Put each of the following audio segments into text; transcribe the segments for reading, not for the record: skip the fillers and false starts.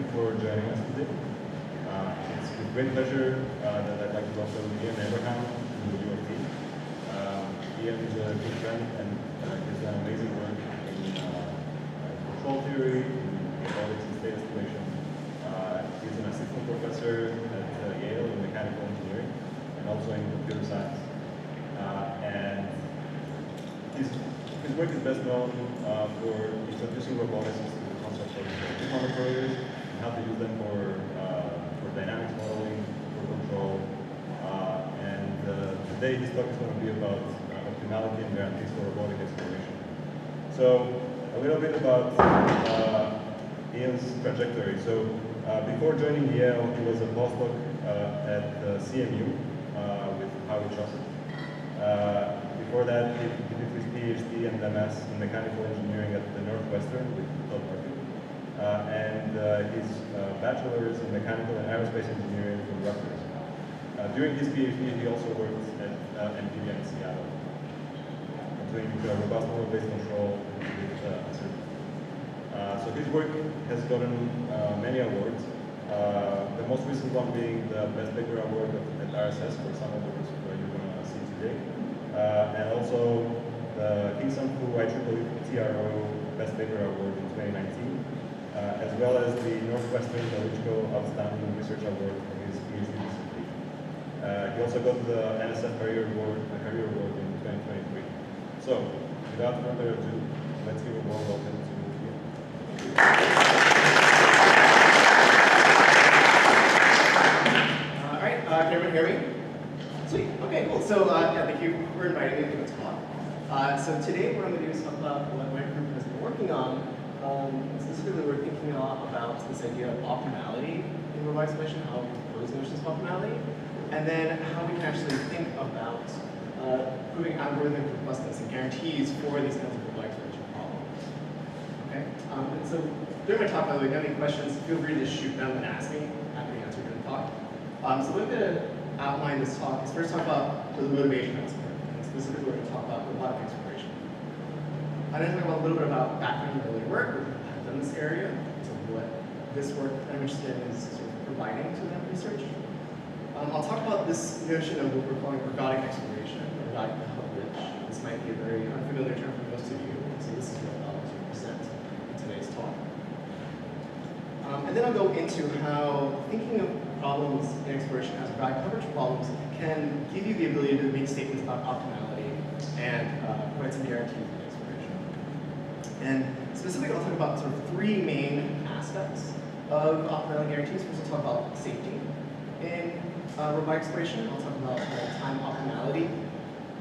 you for joining us today. It's with great pleasure that I'd like to welcome Ian Abraham to UofT. Ian is a good friend and has done amazing work in control theory, in robotics and state estimation. He's an assistant professor at Yale in Mechanical Engineering and also in computer science. And his work is best known for introducing robotics to the concept of combinatories and how to use them for dynamics modeling, for control. Today this talk is going to be about optimality and guarantees for robotic exploration. So a little bit about Ian's trajectory. So before joining Yale, he was a postdoc at CMU with Howard Chaucer. Before that, he did his Ph.D. and MS in Mechanical Engineering at the Northwestern with and his bachelor's in Mechanical and Aerospace Engineering from Rutgers. During his PhD, he also worked at NVIDIA Seattle, doing robust model-based control with uncertainty. So his work has gotten many awards. The most recent one being the Best Paper Award at RSS for some of those you're going to see today. And also the King Sun Fu IEEE TRO Best Paper Award in 2019, as well as the Northwestern Outstanding Research Award for his PhD dissertation. He also got the NSF Career Award in 2023. So, without further ado, let's give a warm welcome to you. All right, can everyone hear me? Sweet. Okay, cool. So, yeah, thank you for inviting me to this talk. So today, what I'm going to do is talk about what my group has been working on. Specifically, we're thinking a lot about this idea of optimality in robotics exploration, how we propose notions of optimality, and then how we can actually think about proving algorithmic robustness and guarantees for these kinds of robotics exploration problems. Okay. And so during my talk, by the way, if you have any questions, feel free to shoot them and ask me. Happy to answer during the talk. So what I'm going to outline this talk is first talk about the motivation of this work, and specifically we're going to talk about robotic exploration. I'm going to talk about a little bit about background and early work I've done in this area, so what this work I'm interested in is sort of providing to that research. I'll talk about this notion of what we're calling ergodic exploration, ergodic coverage. This might be a very unfamiliar term for most of you, so this is what I'll present in today's talk. And then I'll go into how thinking of problems in exploration as ergodic coverage problems can give you the ability to make statements about optimality and provide some guarantees in exploration. And specifically, I'll talk about sort of three main aspects of optimality guarantees. First, I'll talk about safety in robotic exploration. I'll talk about time optimality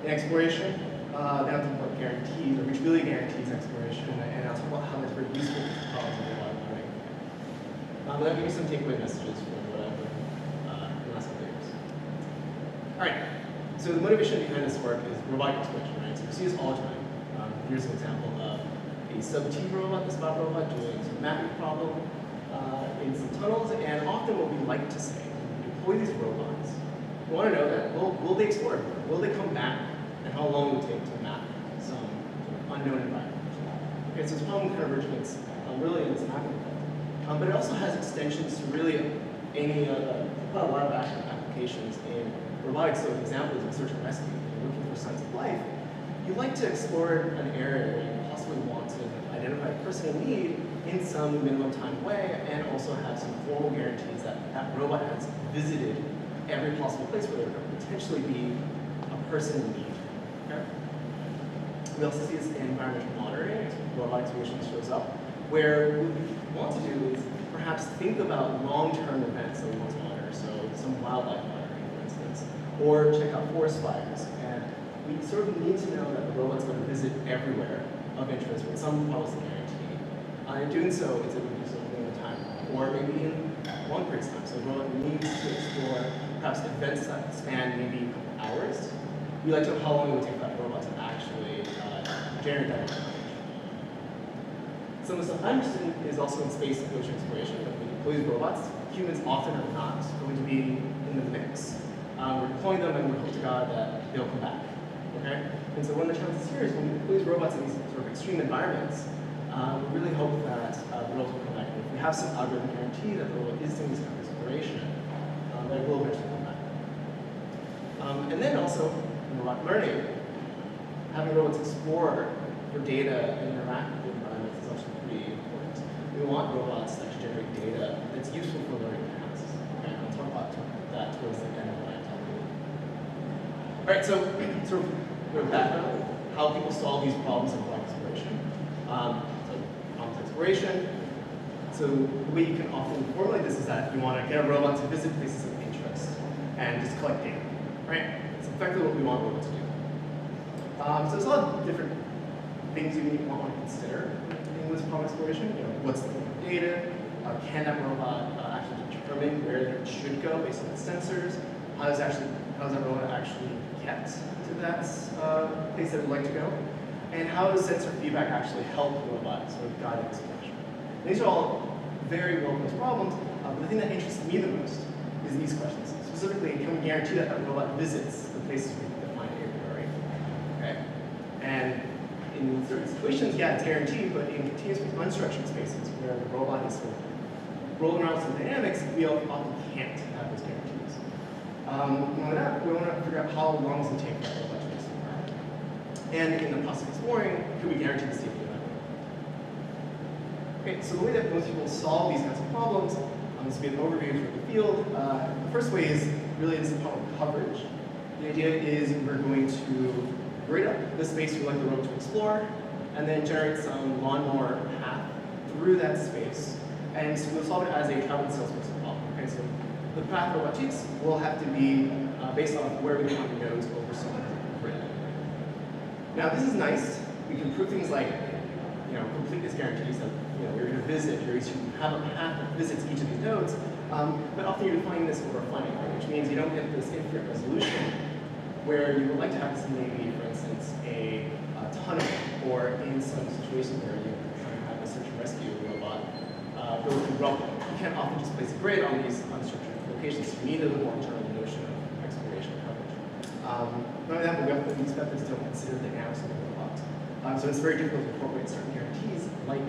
in exploration. Then I'll talk about guarantees, or reachability guarantees in exploration, and I'll talk about how that's very useful for problems in robotic learning. But I'll give you some takeaway messages from what I've learned in the last couple of years. All right, so the motivation behind this work is robotic exploration, right? So we see this all the time. Here's an example of a sub-T robot, the spot robot, doing some mapping problem in some tunnels, and often what we like to say, when we deploy these robots, we want to know that, well, will they explore? Will they come back? And how long will it take to map some unknown environment? Okay, so this problem kind of originates really in this mapping problem. But it also has extensions to really any a lot of applications in robotics. So an example is in search and rescue. When you're looking for signs of life, you like to explore an area where you possibly want to identify a person in need in some minimum time way, and also have some formal guarantees that that robot has visited every possible place where there could potentially be a person in need. Okay? We also see this in environmental monitoring, as robotic exploration shows up, where what we want to do is perhaps think about long-term events that we want to monitor, so some wildlife monitoring, for instance, or check out forest fires. And we sort of need to know that the robot's going to visit everywhere of interest with some policy guarantee. In doing so, it's able to do so in a time, or maybe in long periods of time. So the robot needs to explore perhaps events that span maybe a couple hours. We like to know how long it would take that robot to actually generate that information. Some of the stuff I'm interested in is also in space and ocean exploration. When we deploy these robots, humans often are not going to be in the mix. We're deploying them and we hope to God that they'll come back. Okay? And so one of the challenges here is when we deploy these robots in these sort of extreme environments, we really hope that the robot will come back. If we have some algorithm guarantee that the robot is doing this kind of exploration, that it will eventually come back. And then also, in robot learning, having robots explore for data and interact with the environment is also pretty important. We want robots that can generate data that's useful for learning tasks. Okay, I'll talk about that towards the end of what I'm talking about. All right, so sort of background, how people solve these problems of robotic exploration. So problems of exploration. So the way you can often formulate this is that you want to get a robot to visit places of interest and just collect data, right? It's effectively what we want robots to do. So there's a lot of different things you want to consider in this problem exploration. You know, what's the data? Can that robot actually determine where it should go based on its sensors? How does that robot actually get to that place that it would like to go? And how does sensor feedback actually help the robot sort of guide exploration? These are all very well-posed problems, but the thing that interests me the most is these questions. Specifically, can we guarantee that that robot visits the places we define a priori? Okay? And in certain situations, yeah, it's guaranteed, but in continuous unstructured spaces where the robot is sort of rolling around some dynamics, we often can't have those guarantees. We want to figure out how long does it take for that robot to visit the environment. And in the process of exploring, can we guarantee the safety of that robot? Okay, so the way that most people solve these kinds of problems, this will be an overview for the field. The first way is really this problem of coverage. The idea is we're going to grid up the space we'd like the robot to explore, and then generate some lawnmower path through that space. And so we'll solve it as a traveling salesperson problem. Okay, so the path robot takes will have to be based off where we want the nodes over some grid. Now this is nice. We can prove things like, you know, completeness guarantees that you're going to visit, you're going to have a path that visits each of these nodes, but often you're defining this over a finite way, which means you don't get this infinite resolution where you would like to have this maybe, for instance, a tunnel, or in some situations where you're trying to have a search and rescue robot go through rubble. You can't often just place a grid on these unstructured locations, so you need a little more internal notion of exploration coverage. Not only that, but we often use methods to consider the dynamics of the robot. So it's very difficult to incorporate certain guarantees like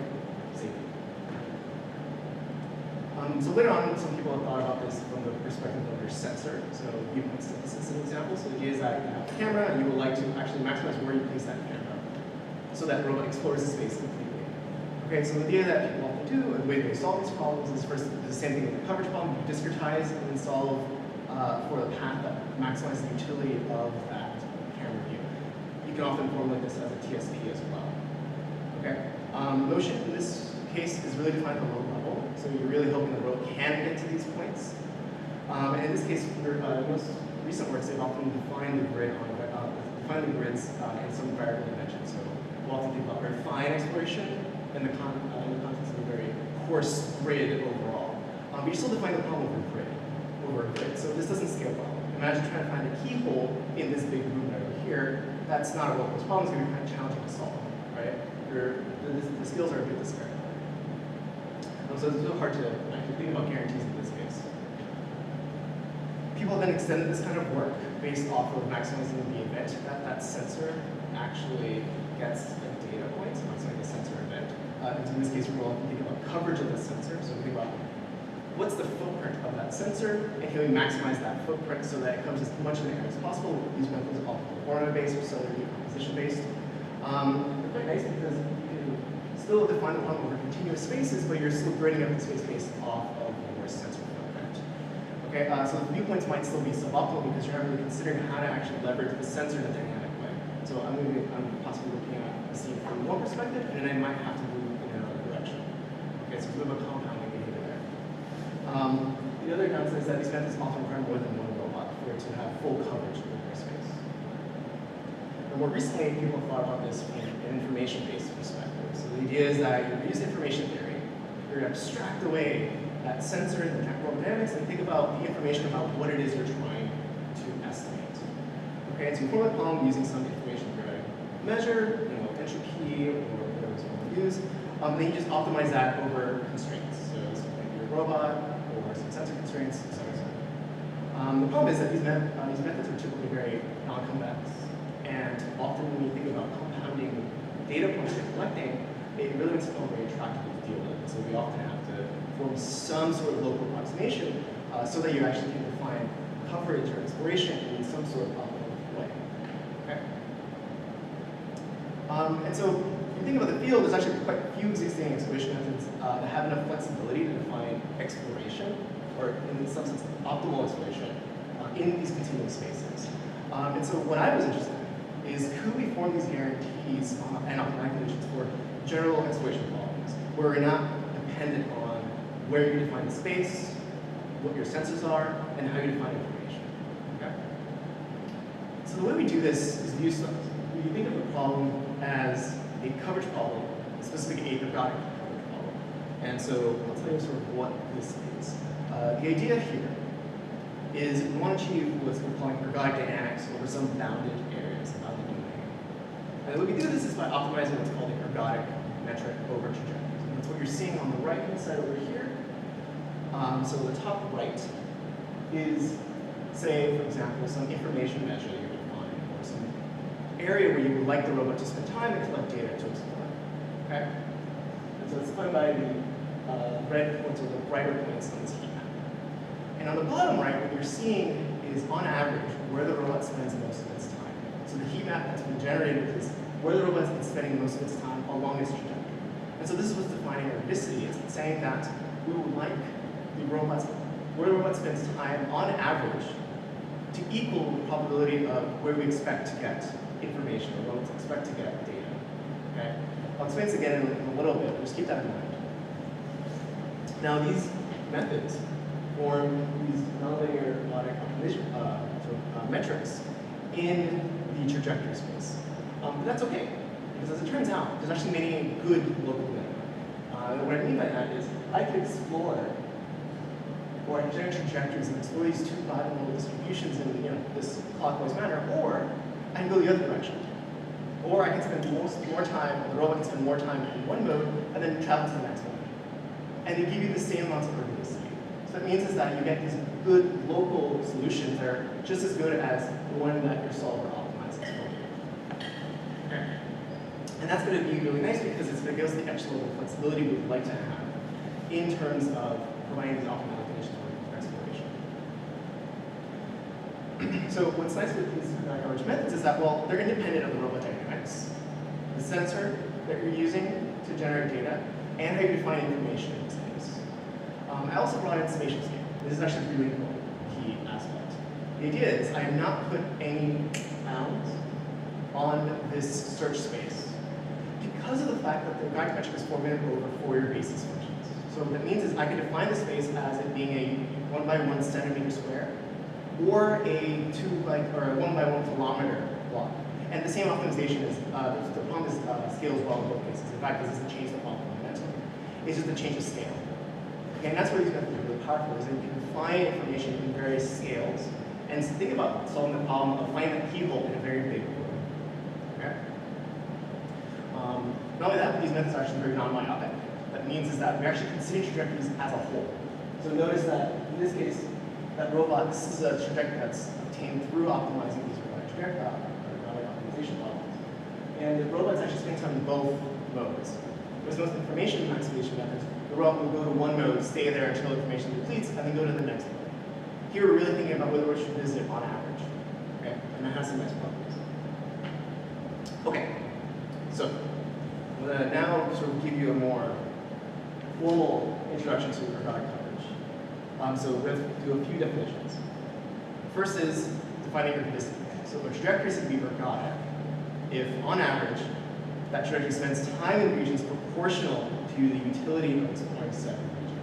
safety. So later on, some people have thought about this from the perspective of your sensor. So viewpoint synthesis is an example. So the idea is that you have a camera and you would like to actually maximize where you place that camera so that the robot explores the space completely. Okay, so the idea that people often do, and the way they solve these problems is first the same thing with the coverage problem. You discretize and then solve for the path that maximizes the utility of that camera view. You can often formulate this as a TSP as well. Okay, motion in this case is really defined at a low level, so you're really hoping the robot can get to these points. And in this case, most recent works they've often defined the grid on the grids in some variable dimension. So we'll often think about very fine exploration in the context of a very coarse grid overall. But you still define the problem over a grid. So this doesn't scale well. Imagine trying to find a keyhole in this big room right over here. That's not a well-posed problem. It's going to be kind of challenging to solve, right? The skills are a bit disparate. So it's really hard to actually think about guarantees in this case. People then extended this kind of work based off of maximizing the event that sensor actually gets a data point, so it's like a sensor event. And so in this case, we're going to think about coverage of the sensor. So we think about what's the footprint of that sensor, and can we maximize that footprint so that it comes as much in the air as possible. These methods are often order-based or cellular decomposition-based. They're quite nice because you can still define the problem over continuous spaces, but you're still grading up the space based off of your sensor footprint. Okay, so the viewpoints might still be suboptimal because you're not really considering how to actually leverage the sensor in a dynamic way. So I'm possibly looking at a scene from one perspective, and then I might have to move in another direction. Okay, so it's a bit of a compounding behavior there. The other downside is that these methods often require more than one robot for it to have full coverage of their space. And more recently, people have thought about this from an information-based perspective. So the idea is that you use information theory, you're going to abstract away that sensor and the temporal dynamics and think about the information about what it is you're trying to estimate. Okay, so you form a problem using some information theoretic measure, entropy or whatever you want to use. Then you just optimize that over constraints. So like your robot or some sensor constraints, et cetera, et cetera. The problem is that these methods are typically very non-convex. And often when you think about compounding data points you're collecting, it really makes it very attractive to deal with. So we often have to form some sort of local approximation so that you actually can define coverage or exploration in some sort of optimal way. Okay? And so if you think about the field, there's actually quite a few existing exploration methods that have enough flexibility to define exploration, or in some sense, optimal exploration in these continuous spaces. And so what I was interested in is, could we form these guarantees and optimal conditions for general exploration problems, where we're not dependent on where you define the space, what your sensors are, and how you define information. Okay? So the way we do this is use stuff. We think of the problem as a coverage problem, specifically a ergodic coverage problem. And so I'll tell you sort of what this is. The idea here is we want to achieve what's we're calling ergodic dynamics over some bounded areas of the domain. And the way we do this is by optimizing what's called the ergodic metric over trajectories. And that's what you're seeing on the right-hand side over here. So the top right is, say, for example, some information measure you're defining, or some area where you would like the robot to spend time and collect data to explore. Okay? And so it's defined by the red points or the brighter points on this heat map. And on the bottom right, what you're seeing is, on average, where the robot spends most of its time. So the heat map that's been generated is where the robot is spending most of its time along its trajectory. And so this is what's defining ergodicity. It's saying that we would like the robots, where the robot spends time on average, to equal the probability of where we expect to get information, or robots expect to get data. Okay? I'll explain this again in a little bit, just keep that in mind. Now these methods form these nonlinear robotic metrics in the trajectory space. But that's okay, because as it turns out, there's actually many good local minima. What I mean by that is, I can explore, or I can generate trajectories and explore these two binomial distributions in this clockwise manner, or I can go the other direction. Or I can spend more time, the robot can spend more time in one mode, and then travel to the next mode. And they give you the same amounts of ergodicity. So what it means is that you get these good local solutions that are just as good as the one that your solver optimizes for you. Okay. And that's going to be really nice because it's going to give us the extra level of flexibility we would like to have in terms of providing these optimal conditions for exploration. So what's nice with these coverage methods is that, well, they're independent of the robot dynamics, the sensor that you're using to generate data, and how you define information in this case. I also brought in spatial scale. This is actually a really important key aspect. The idea is I have not put any bounds on this search space because of the fact that the ergodic metric is formatted over Fourier basis functions. So what that means is I can define the space as it being a 1 by 1 centimeter square, or a 1 by 1 kilometer block. And the same optimization is, the problem is scales well in both cases. In fact, this doesn't change the problem fundamentally. It's just a change of scale. Okay, and that's where these methods are really powerful, is that you can define information in various scales, and think about solving the problem of finding a keyhole in a very big room. Okay? Not only that, but these methods are actually very non-myopic. That means is that we're actually considering trajectories as a whole. So notice that in this case, that robot, this is a trajectory that's obtained through optimizing these robotic optimization problems. And the robot's actually spending time in both modes. Whereas most information maximization methods, the robot will go to one mode, stay there until information depletes, and then go to the next mode. Here we're really thinking about whether we should visit on average. Okay? And that has some nice properties. Okay, so I'm going to now sort of give you a more formal introduction to ergodic coverage. So we're going to do a few definitions. First is defining ergodicity. So a trajectory is going to be ergodic if, on average, that trajectory spends time in regions proportional to the utility of exploring said region.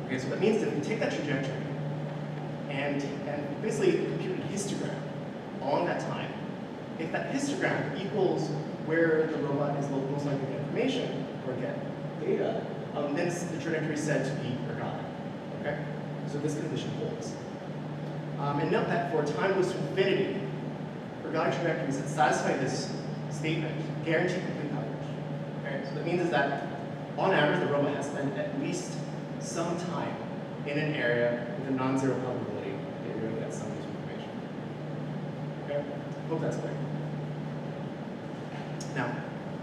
Okay, so that means that if we take that trajectory and basically compute a histogram along that time, if that histogram equals where the robot is most likely to get information or get data, then the trajectory is said to be ergodic. Okay? So this condition holds. And note that for time goes to infinity, ergodic trajectories that satisfy this statement guarantee complete coverage. Okay? So that means is that, on average, the robot has spent at least some time in an area with a non-zero probability that you're going to get some useful information. Okay? Hope that's clear. Now,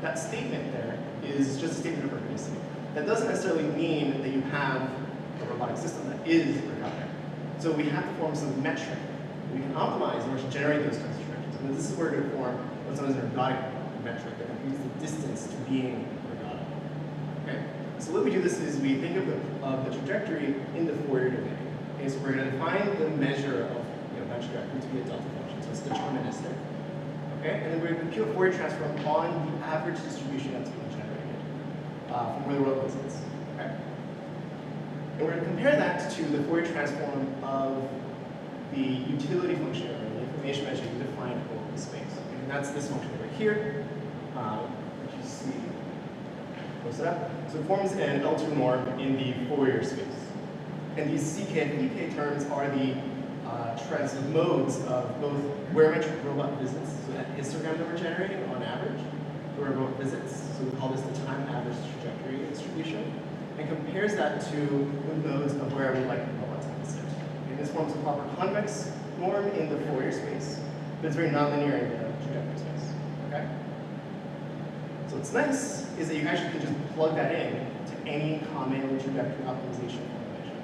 that statement there is just a statement of ergodicity. That doesn't necessarily mean that you have a robotic system that is ergodic. So we have to form some metric we can optimize in order to generate those kinds of trajectories. And this is where we're going to form what's known as an ergodic metric that computes the distance to being ergodic. Okay? So the way we do this is we think of the trajectory in the Fourier domain. Okay, so we're going to define the measure of that trajectory to be a delta function, so it's deterministic. Okay, and then we're going to compute a Fourier transform on the average distribution that's being generated from where the robot is. Okay, and we're going to compare that to the Fourier transform of the utility function or the information measure you define over the space. Okay, and that's this function right here, which you see. Close it up. So it forms an L2 norm in the Fourier space. And these CK and PK terms are the transitive modes of both barometric robot visits, so that histogram that we're generating on average for robot visits, so we call this the time average trajectory distribution, and compares that to the modes of where we like the robots to visit. And this forms a proper convex norm in the Fourier space, but it's very nonlinear in the trajectory space. Okay? So what's nice is that you actually can just plug that in to any common trajectory optimization formulation.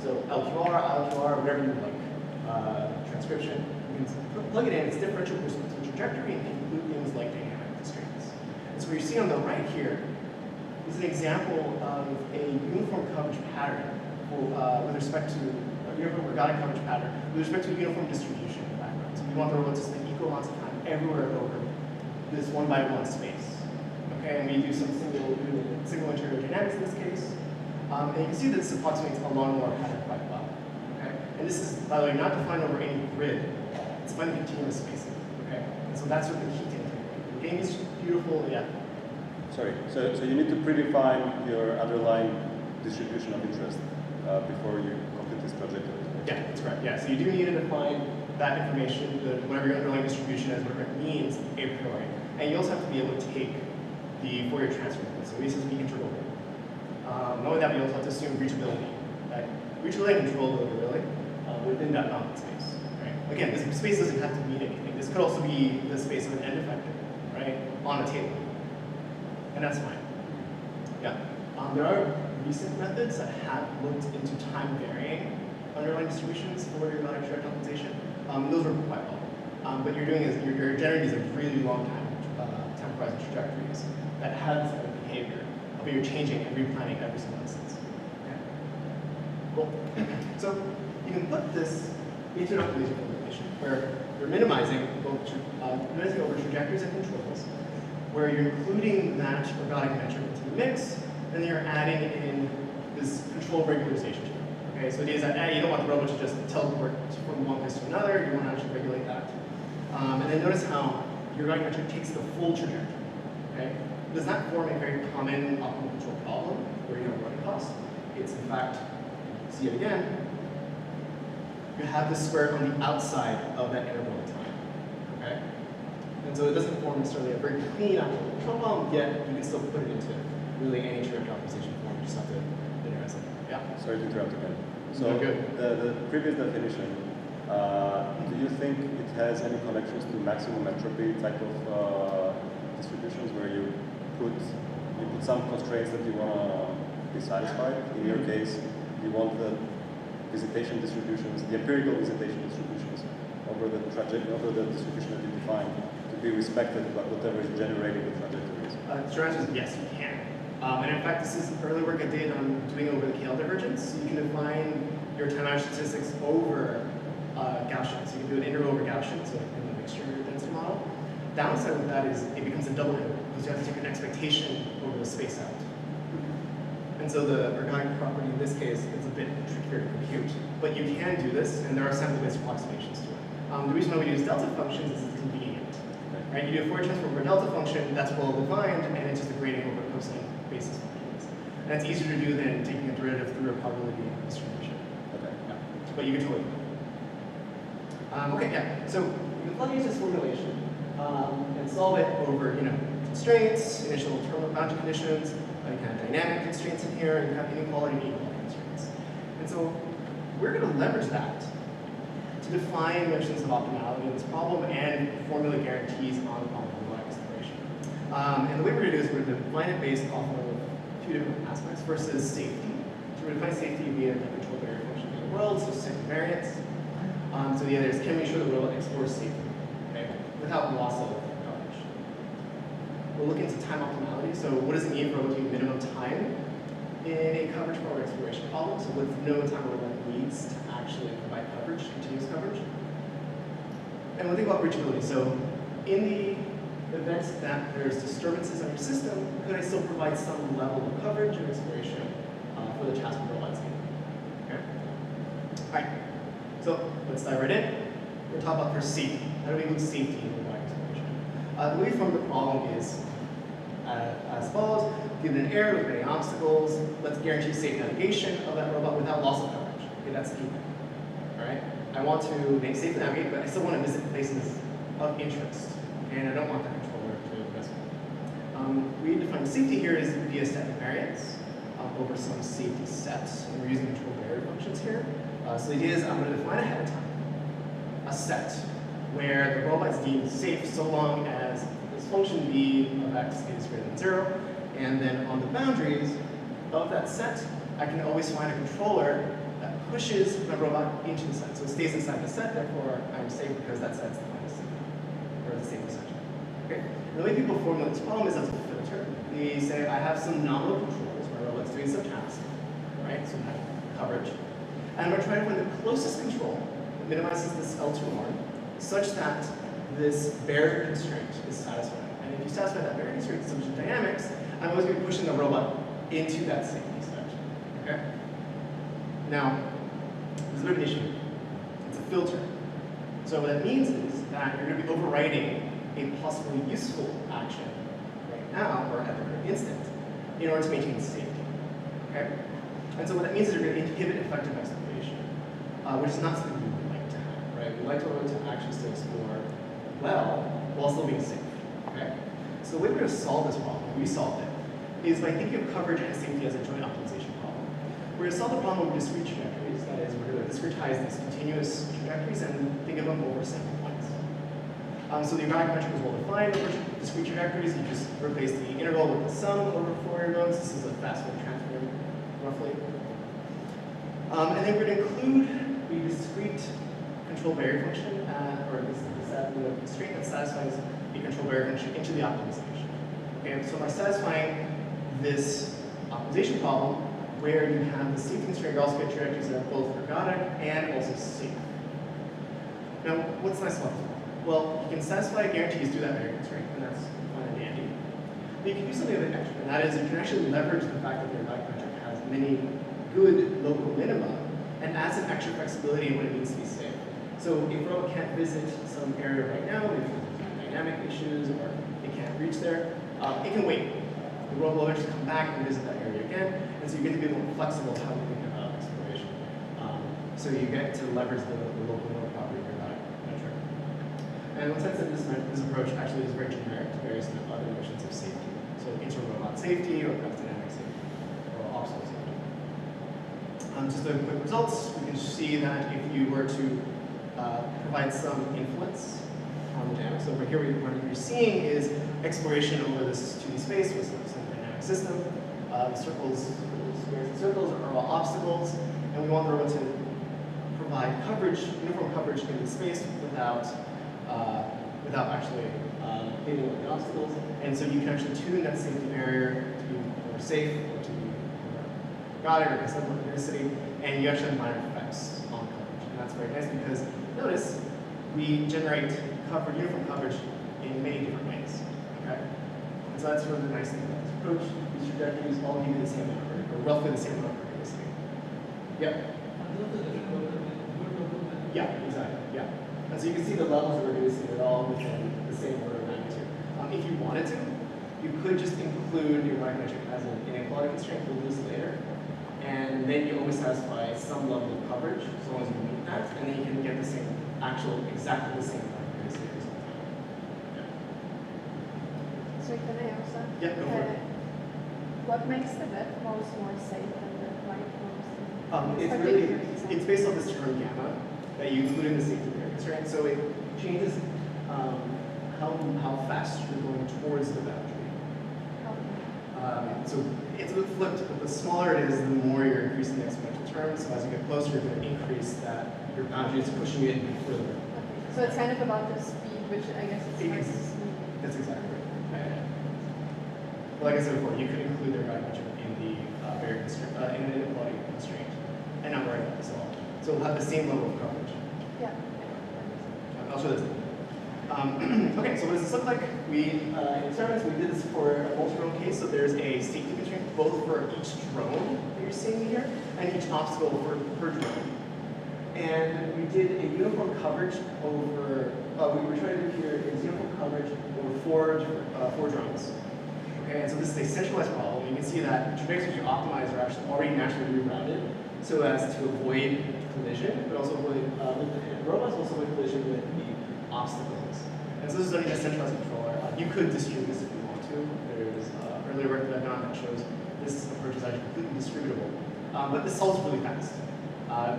So LQR, ILQR, whatever you like, transcription, you can plug it in, it's differential with respect to trajectory and include things like dynamic constraints. And so what you see on the right here is an example of a uniform coverage pattern with respect to a uniform ergodic coverage pattern with respect to a uniform distribution in the background. So we want the robot to spend equal amounts of time everywhere over this one-by-one space. Okay, and we do some single interior dynamics in this case. And you can see that this approximates a lawnmower pattern quite well. Okay? And this is, by the way, not defined over any grid. It's defined in continuous spacing. Okay? And so that's what the key takeaway. The game is beautiful, yeah. Sorry, so you need to predefine your underlying distribution of interest before you complete this project. Yeah, that's correct. Yeah, so you do need to define that information, whatever your underlying distribution is, whatever it means a priori. And you also have to be able to take the Fourier transform. So this is the integral. Not only that, we also have to assume reachability. Right? Reachability and controllability, really, within that bounded space. Right? Again, this space doesn't have to mean anything. This could also be the space of an end effector, right, on a table. And that's fine. Yeah. There are recent methods that have looked into time-varying underlying distributions for your ergodic trajectory optimization. Those work quite well. What you're doing is you're generating these really long time horizon trajectories that have this kind of behavior. But you're changing and replanning every single instance. Okay. Cool. So you can put this into an optimization formulation where you're minimizing over trajectories and controls, where you're including that ergodic metric into the mix, and then you're adding in this control regularization. Okay, so the idea is that you don't want the robot to just teleport from one place to another. You want to actually regulate that. And then notice how your ergodic metric takes the full trajectory. Okay. Does not form a very common optimal control problem where you have running costs. It's in fact, see it again, you have this square on the outside of that interval of time. Okay? And so it doesn't form necessarily a very clean optimal control problem, yet you can still put it into really any trajectory optimization form. You just have to linearize it. Yeah? Sorry to interrupt again. So no, good. The previous definition, do you think it has any connections to maximum entropy type of distributions where you put some constraints that you want to be satisfied? In your case, you want the visitation distributions, the empirical visitation distributions over the distribution that you define to be respected by whatever is generating the trajectories. The short answer is yes, you can. And in fact, this is early work I did on doing over the KL divergence. So you can define your time-average statistics over Gaussian. So you can do an integral over Gaussian, so in the mixture density model. Downside with that is it becomes a double interval because you have to take an expectation over the space out. And so the ergodic property in this case is a bit trickier to compute. But you can do this, and there are sample-based approximations to it. The reason why we use delta functions is it's convenient. Right? You do a Fourier transform for a delta function, that's well defined, and it's just a gradient over cosine basis functions. And that's easier to do than taking a derivative through a probability distribution. Okay. Yeah. But you can totally do it. Okay, yeah. So you can plug into this formulation and solve it over, constraints, initial terminal boundary conditions, you can have dynamic constraints in here, and you have inequality and equality constraints. And so we're going to leverage that to define mentions of optimality in this problem and formula guarantees on robotic acceleration. And the way we're going to do is we're going to define it based off of a few different aspects. First is safety. So we're going to define safety via the control barrier function in the world, so set-invariance. So the other is, can we ensure the robot explores safely, okay, without loss of coverage? We'll look into time-optimality. So what does it mean for a robot to minimum time in a coverage or exploration problem? So with no time where robot needs to actually provide coverage, continuous coverage. And we'll think about reachability. So in the event that there's disturbances on your system, could I still provide some level of coverage or exploration for the task of robots? Okay? All right. So let's dive right in. We're going to talk about first safety. How do we include safety in robotic exploration? The way we form the problem is as follows. Given an area with many obstacles, let's guarantee safe navigation of that robot without loss of coverage. Okay, that's the key thing. All right? I want to safely navigate, but I still want to visit places of interest. And I don't want the controller to mess with it. We define safety here is via set-invariance over some safety sets. And we're using control barrier functions here. So the idea is I'm going to define ahead of time a set where the robot is deemed safe so long as this function b of x is greater than 0. And then on the boundaries of that set, I can always find a controller that pushes my robot into the set. So it stays inside the set, therefore I'm safe because that set's defined as safe, or the safety section. Okay? The way people formulate this problem is as a filter. They say I have some nominal controls, my robot's doing some task, right? So I have coverage. And I'm going to try to find the closest control that minimizes this L2 norm such that this barrier constraint is satisfied. And if you satisfy that barrier constraint in some dynamics, I'm always going to be pushing the robot into that safety section. Okay? Now, there's a bit of an issue. It's a filter. So what that means is that you're going to be overriding a possibly useful action right now, or at the current instant, in order to maintain safety. Okay? And so what that means is you're going to inhibit effective exploration, which is not something we would like to have, right? We like to actually still explore well while still being safe. Okay? So the way we're going to solve this problem, we solve it, is by thinking of coverage and safety as a joint optimization problem. We're going to solve the problem over discrete trajectories. That is, we're going to discretize these continuous trajectories and think of them over sample points. So the ergodic metric is well defined over discrete trajectories. You just replace the integral with the sum over Fourier nodes. This is a fast food transform, roughly. And then we're going to include the discrete control barrier function, or the constraint that satisfies the control barrier function into the optimization. Okay, so by satisfying this optimization problem, where you have the safety constraint, you also get trajectories that are both ergodic and also safe. Now, what's nice about this one? Well, you can satisfy guarantees through that barrier constraint, and that's fine and dandy. But you can do something a bit extra, and that is you can actually leverage the fact that the ergodic metric has many good local minima, and adds some extra flexibility when it needs to be safe. So if a robot can't visit some area right now, maybe because there's dynamic issues, or it can't reach there, it can wait. The robot will eventually come back and visit that area again, and so you get to be more flexible how you think about exploration. So you get to leverage the local minimum property of your ergodic metric. And one sense that this approach actually is very generic to various other notions of safety. So inter-robot safety, or dynamic safety, or obstacle safety. Just the quick results, we can see that if you were to provide some influence on the dynamics, so over here what you're seeing is exploration over this 2D space with some dynamic system. The circles, squares and circles are all obstacles, and we want the robot to provide coverage, uniform coverage in the space without actually hitting with the obstacles. And so you can actually tune that safety barrier to be more safe, or to be more ergodic, or some organicity, and you actually have minor effects on coverage. And that's very nice because, notice, we generate uniform coverage in many different ways. Okay? And so that's sort of the nice thing about this approach. These trajectories all give you the same amount of or roughly the same amount of organicity. Yep. Yeah, exactly. Yeah. And so you can see the levels of reducing it all within the same order of magnitude. If you wanted to, you could just include your ergodic metric as an inequality constraint. We'll do this later. And then you always satisfy some level of coverage, as long as you meet that, and then you can get the same, exactly the same coverage all the time. Yeah. So can I also? Yeah, go for it. What makes the web pose more safe than the light pose? It's based on this term gamma that you include in the safety barrier constraint. So it changes how fast you're going towards the boundary. So it's a bit flipped, but the smaller it is, the more you're increasing the exponential term. So as you get closer, you're going to increase that, your boundary is pushing it further. Okay. So it's kind of about the speed, which I guess is hard to see. That's exactly right. Well, like I said before, you could include their ergodic metric in the in an inequality constraint, and not worry about this at all. So we'll have the same level of coverage. Yeah. I'll show this. Okay, so what does this look like? In experiments, we did this for a multi-drone case, so there's a safety constraint both for each drone that you're seeing here, and each obstacle per drone. And we did a uniform coverage over, we were trying to do here is uniform coverage over four drones. Okay, and so this is a centralized problem. You can see that the trajectories you optimize are actually already naturally rerouted so as to avoid collision, but also avoid, with the robots, also avoid collision with the obstacles. And so this is only a centralized controller. You could distribute this if you want to. There's earlier work that I've done that shows this approach is actually completely distributable. But this solves really fast.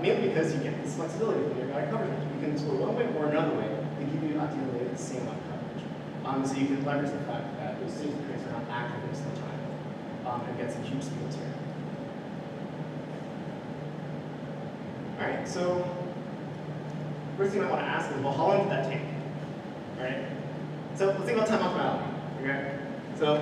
Mainly because you get this flexibility from your ergodic coverage. You can explore one way or another way to give you ideally the same amount of coverage. So you can leverage the fact that those safety constraints are not active most of the time and get some huge speeds here. All right, so first thing I want to ask is, well, how long did that take? Right? So let's think about time-optimality. Okay? So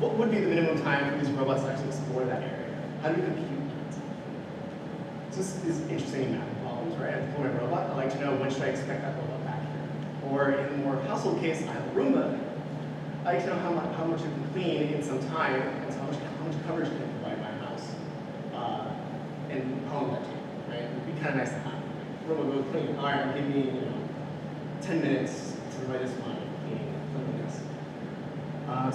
what would be the minimum time for these robots to actually explore that area? How do we compute that? So this is interesting in math problems, right? As a robot, I like to know when should I expect that robot back here. Or in the more household case, I have a Roomba. I like to know how much it can clean in some time, and so how much coverage can I provide my house, and how long that take, right? It would be kind of nice to have. Roomba, go clean. All right, give me 10 minutes to provide this amount of cleaning and cleanliness.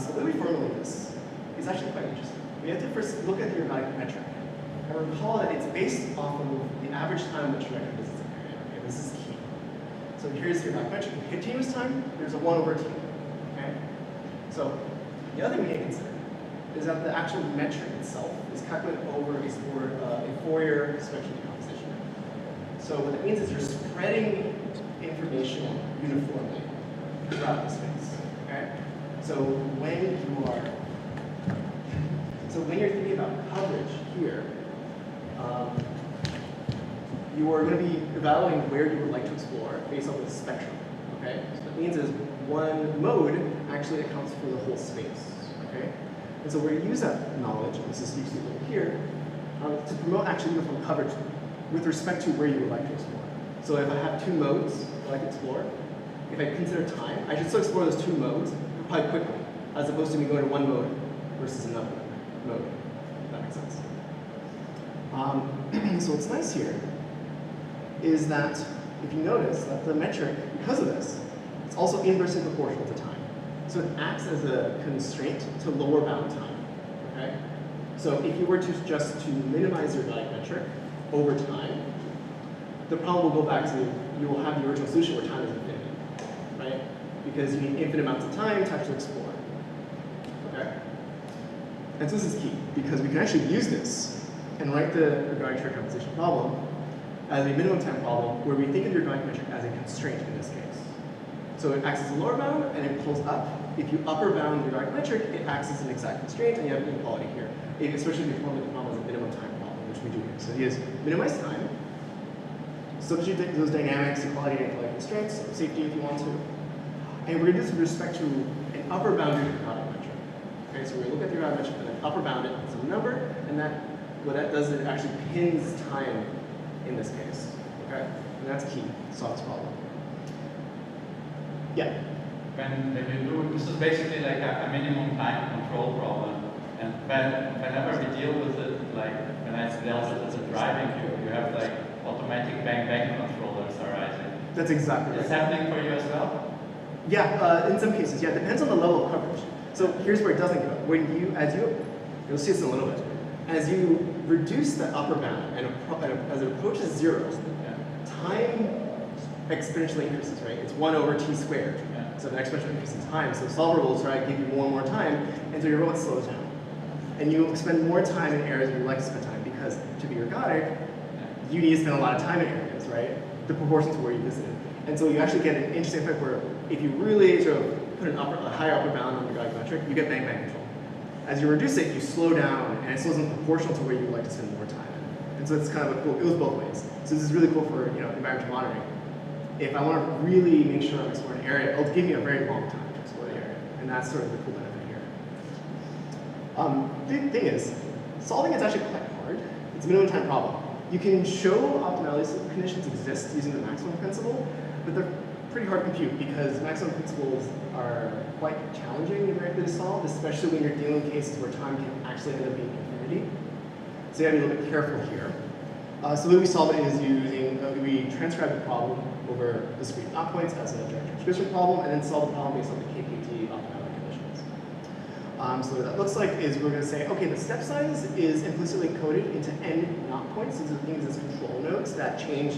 So the way we formulate this is actually quite interesting. We have to first look at the ergodic metric. And recall that it's based off of the average time which trajectory visits an area. Okay, this is key. So here's your ergodic metric. In continuous time, there's a 1/t. Okay? So the other thing we need to consider is that the actual metric itself is calculated over a Fourier spectrum decomposition. So what that means is you're spreading information uniformly throughout the space. Okay? So when you're thinking about coverage here, you are going to be evaluating where you would like to explore based on the spectrum. Okay? So what that means is one mode actually accounts for the whole space. Okay? And so we're going to use that knowledge, and this is usually over here, to promote actually uniform coverage with respect to where you would like to explore. So if I have two modes that I like to explore, if I consider time, I should still explore those two modes quite quickly, as opposed to me going to one mode versus another mode. If that makes sense. So what's nice here is that if you notice that the metric, because of this, it's also inversely proportional to time. So it acts as a constraint to lower bound time. Okay? So if you were to just to minimize your ergodic metric over time, the problem will go back to you will have the original solution where time is infinity, right? Because you need infinite amounts of time to actually explore. Okay? And so this is key, because we can actually use this and write the ergodic metric composition problem as a minimum time problem where we think of your ergodic metric as a constraint in this case. So it acts as a lower bound and it pulls up. If you upper bound the ergodic metric, it acts as an exact constraint and you have inequality here. Especially if you formulate the problem as a minimum time problem, which we do here. So he has minimize time, substitute those dynamics, equality and inequality constraints, safety if you want to. And we're going to do this with respect to an upper boundary ergodic metric. Okay, so we're going to look at the ergodic metric and then upper bound it as a number, and what that does is it actually pins time in this case. Okay? And that's key to solve this problem. Yeah? When you do, this is basically like a minimum time control problem. And whenever we deal with it, like when I dealt with the driving, you have like automatic bang-bang controllers arising. That's exactly right. Is that happening for you as well? Yeah, in some cases, yeah, it depends on the level of coverage. So here's where it doesn't go. When you'll see this in a little bit. As you reduce the upper bound and as it approaches 0, time exponentially increases, right? It's 1/t squared. Yeah. So the exponential increase in time. So the solver will try to give you more and more time until your robot slows down. And you spend more time in areas where you like to spend time because to be ergodic, you need to spend a lot of time in areas, right? The proportion to where you visited. And so you actually get an interesting effect where if you really sort of put a higher upper bound on the ergodic metric, you get bang-bang control. as you reduce it, you slow down, and it slows down proportional to where you would like to spend more time. And so it's kind of a cool, it goes both ways. So this is really cool for environmental monitoring. If I want to really make sure I'm exploring an area, it'll give me a very long time to explore the area. And that's sort of the cool benefit here. The thing is, solving is actually quite hard. It's a minimum time problem. You can show optimality conditions exist using the maximum principle, but they're pretty hard to compute because maximum principles are quite challenging numerically to solve, especially when you're dealing with cases where time can actually end up being infinity. So you have to be a little bit careful here. So the way we solve it is using, we transcribe the problem over discrete knot points as a direct transcription problem, and then solve the problem based on the KKT optimality conditions. So what that looks like is we're going to say, okay, the step size is implicitly encoded into n knot points. These are things as control nodes that change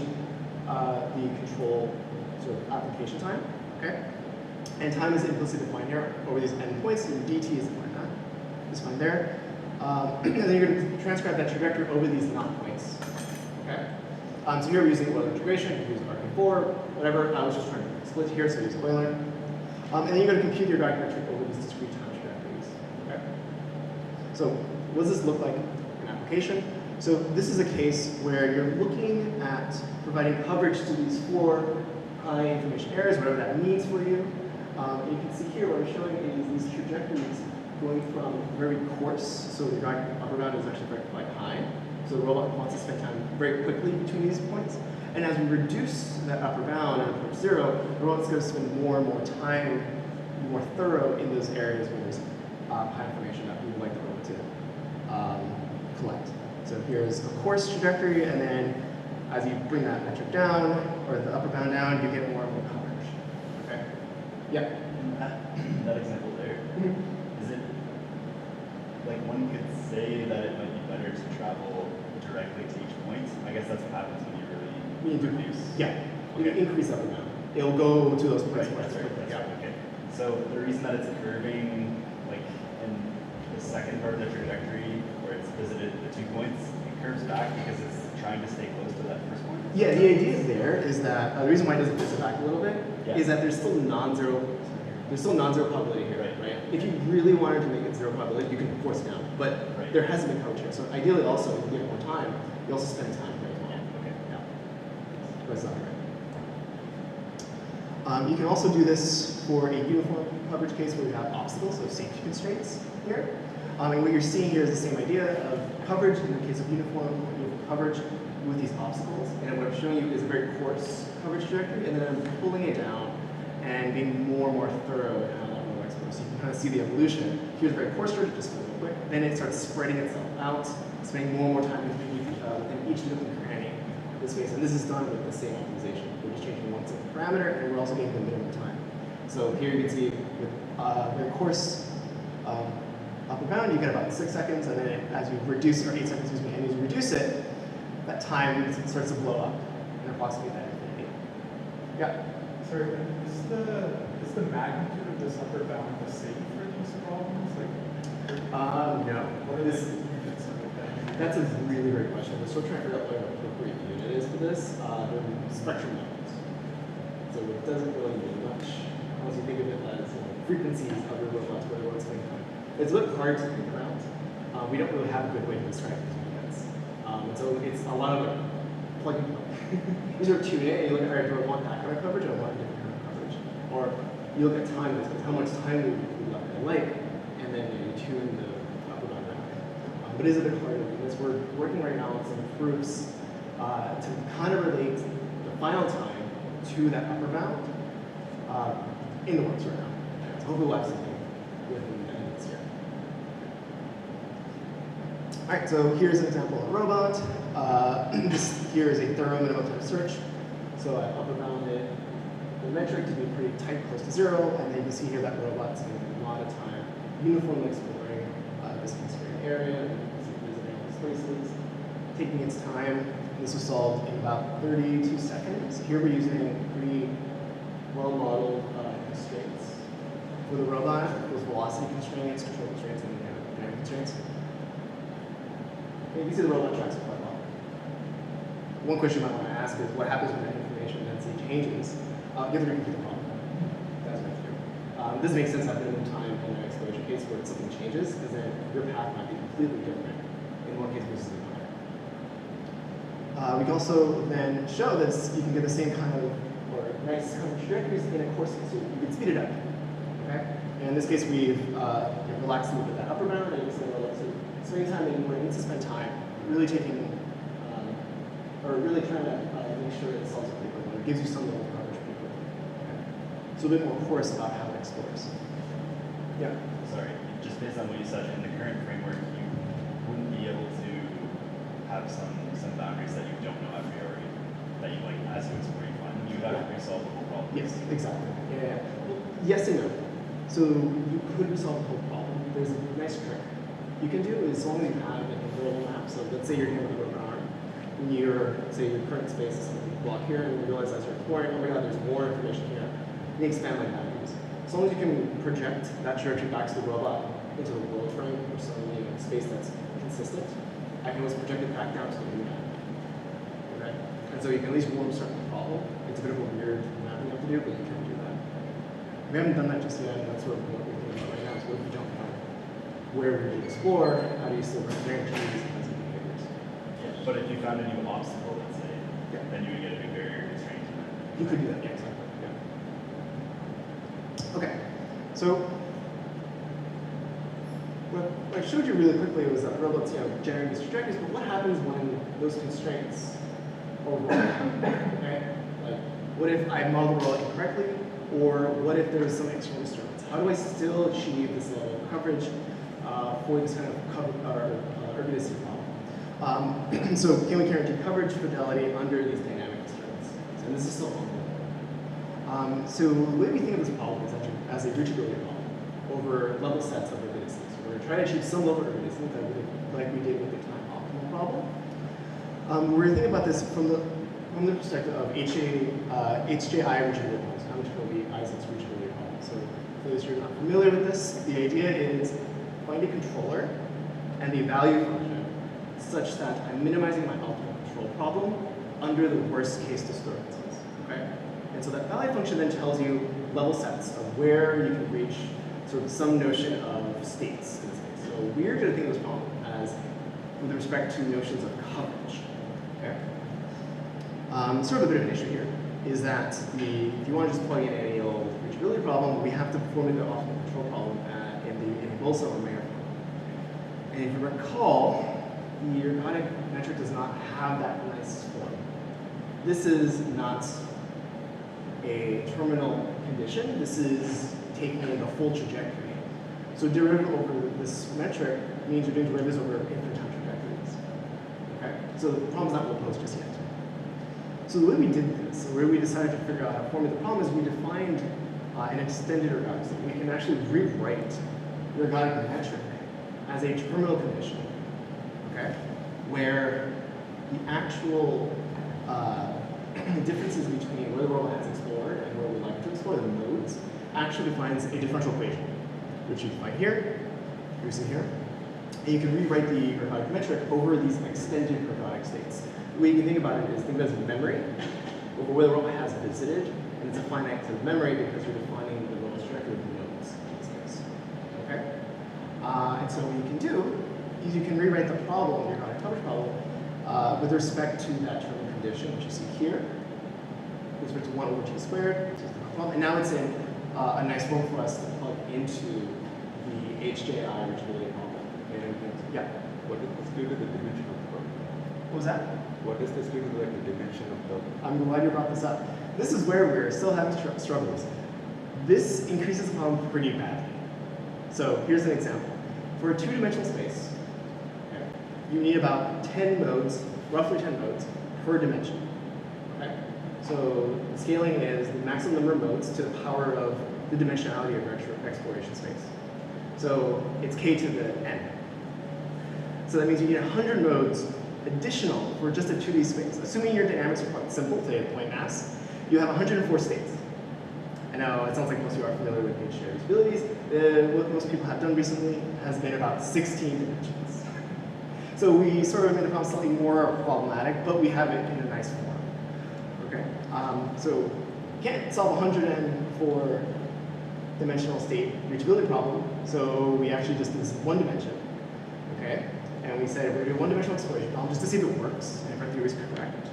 the control sort of application time. Okay, and time is implicitly defined here over these n points. And dt is defined that. It's defined there. And then you're going to transcribe that trajectory over these knot points. Okay. So here we're using Euler integration. You can use RP4, whatever. I was just trying to split here, so I use Euler. And then you're going to compute your Ergodic metric over these discrete time trajectories. Okay. So what does this look like in application? So this is a case where you're looking at providing coverage to these 4 high information areas, whatever that means for you. And you can see here what I'm showing is these trajectories going from very coarse, so the upper bound is actually quite high. So the robot wants to spend time very quickly between these points. And as we reduce that upper bound and approach 0, the robot's going to spend more and more time, more thorough in those areas where there's high information that we would like the robot to collect. So here's a coarse trajectory, and then as you bring that metric down, or the upper bound down, you get more and more coverage. Okay? Yeah? That example there, is it, like one could say that it might be better to travel directly to each point? I guess that's what happens when you really reduce. Yeah, okay. You increase upper bound. It'll go to those points. Right, that's right, okay. So the reason that it's curving, like in the second part of the trajectory, where it's visited the 2 points, it curves back because it's trying to stay close to that first point? Yeah, the idea there is that, the reason why it doesn't visit back a little bit, is that there's still non-zero probability here, right? If you really wanted to make it 0 probability, you can force it down, but there hasn't been coverage here. So ideally also, if you get more time, you also spend time very long. Okay. Yeah. But it's not right. You can also do this for a uniform coverage case where we have obstacles, so safety constraints here. And what you're seeing here is the same idea of coverage in the case of uniform coverage with these obstacles. And what I'm showing you is a very coarse coverage trajectory, and then I'm pulling it down and being more and more thorough in how that will explore. So you can kind of see the evolution. Here's a very coarse trajectory, just real quick. Then it starts spreading itself out, spending more and more time within each nook and cranny of the space. And this is done with the same optimization. We're just changing one single parameter, and we're also getting the minimum time. So here you can see with very coarse upper bound, you get about 6 seconds, and then as you reduce, or 8 seconds, excuse me, and as you reduce it, that time starts to blow up and approximate that infinity. Yeah? Sorry, is the magnitude of this upper bound the same for these problems? Like, no. What are This, the units of it? that's a really great question. We're still trying to figure out what an appropriate unit is for this. They're spectrum nodes. So it doesn't really mean much unless you think of it as frequencies of your robots, where the robots spend time. It's a bit hard to think about. We don't really have a good way to describe these units. And so it's a lot of like plug and play. You sort of tune in and you look at, all right, do I want that kind of coverage or I want a different kind of coverage? Or you look at time, how much time we left in the lake, and then you tune the upper bound back. But it is a bit hard to do this. We're working right now on some proofs to kind of relate the final time to that upper bound in the works right now. So hopefully we'll have something within the end of this year. All right, so here's an example of a robot. This here is a thorough minimum time search. So I upper bounded the metric to be pretty tight, close to 0, and then you can see here that robot's spending a lot of time uniformly exploring this constrained area, visiting these places, taking its time. This was solved in about 32 seconds. Here we're using pretty well-modeled constraints for the robot, those velocity constraints, control constraints, and dynamic constraints. You can see the robot tracks it quite well. One question you might want to ask is what happens when that information density changes? You have to recompute the problem. That's what I do. doesn't make sense to have minimum time in an exposure case where something changes, because then your path might be completely different in one case versus another. We can also then show that you can get the same kind of, or nice kind of trajectories in a course, so you can speed it up. Okay? And in this case, we've relaxed a little bit that upper bound, and so spending time in where it needs to spend time, really taking, or really trying to make sure it solves it quickly, and it gives you some level of coverage pretty quickly. Okay? So a bit more course about how it explores. Yeah. Sorry, just based on what you said, in the current framework, you wouldn't be able to have some boundaries that you don't know a priori, that you like as you explore you find. You have to resolve the whole problem. Yes, exactly. Yeah. Well, yes and no. So you could resolve the whole problem. There's a nice trick you can do is, as long as you have an invertible map. So let's say you're here with a broken arm, and say your current space is something block here, and you realize as you're exploring, oh my god, there's more information here. You expand like that. As long as you can project that trajectory back to the robot into the world frame or some space that's consistent, I can always project it back down to the new map. Okay? And so you can at least warm start the problem. It's a bit of a weird mapping you have to do, but you can do that. We haven't done that just yet, and that's sort of what we're thinking about right now. So what if you don't know where we need to explore? How do you still compare these kinds of behaviors? Yeah, but if you found a new obstacle, let's say, then you would get a new barrier constraint. You could do that, yeah, exactly. Okay, so what I showed you really quickly was that robots, generate these trajectories, but what happens when those constraints are wrong? Okay? Like, what if I model the robot incorrectly, or what if there's some external disturbance? How do I still achieve this level of coverage for this kind of ergodicity problem? So can we guarantee coverage fidelity under these dynamic disturbances? And this is still ongoing. So the way we think of this problem is actually as a reachability problem over level sets of ergodicity. So we're going to try to achieve some level of ergodicity like we did with the time-optimal problem. We're thinking about this from the perspective of HJI reachability problems, how much will be Isaac's reachability problem. So for those who are not familiar with this, the idea is find a controller and the value function such that I'm minimizing my optimal control problem under the worst case disturbances. Okay? And so that value function then tells you level sets of where you can reach sort of some notion of states in this case. So we're going to think of this problem as with respect to notions of coverage. Okay? Sort of a bit of an issue here is that if you want to just plug in any old reachability problem, we have to formulate the optimal control problem in the Bolsa or Mayer form. And if you recall, the ergodic metric does not have that nice form. This is not a terminal condition. This is taking the full trajectory. So derivative over this metric means you're doing derivatives over infinite time trajectories. Okay? So the problem's not well posed just yet. So the way we did this, the way we decided to figure out how to formulate the problem is we defined an extended ergodic state. We can actually rewrite the ergodic metric as a terminal condition, okay? Where the actual differences between where the robot has explored and where we like to explore, the modes, actually defines a differential equation, which you can find here, you see here. And you can rewrite the ergodic metric over these extended ergodic states. The way you can think about it is think of it as memory over where the robot has visited, and it's a finite set of memory because you're defining the robot's trajectory with nodes in this case. Okay? And so what you can do is you can rewrite the problem, the ergodic coverage problem, with respect to that terminal condition, which you see here, with respect to 1 over t squared, and now it's in a nice form for us to plug into the HJI reachability problem. Yeah. What is this due to the dimension of the problem? What was that? What is this due to the dimension of the? I'm glad you brought this up. This is where we're still having struggles. This increases the problem pretty badly. So here's an example. For a two-dimensional space, okay, you need about 10 modes, roughly 10 modes per dimension. Okay? So scaling is the maximum number of modes to the power of the dimensionality of your exploration space. So it's k to the n. So that means you need 100 modes additional for just a 2D space. Assuming your dynamics are quite simple, say a point mass, you have 104 states. I know it sounds like most of you are familiar with HJI reachabilities. What most people have done recently has been about 16 dimensions. So we sort of made the problem slightly more problematic, but we have it in a nice form. Okay, so you can't solve 104 dimensional state reachability problem. So we actually just did this in one dimension, okay? And we said we're going to do a one-dimensional exploration problem just to see if it works, and if our theory is correct.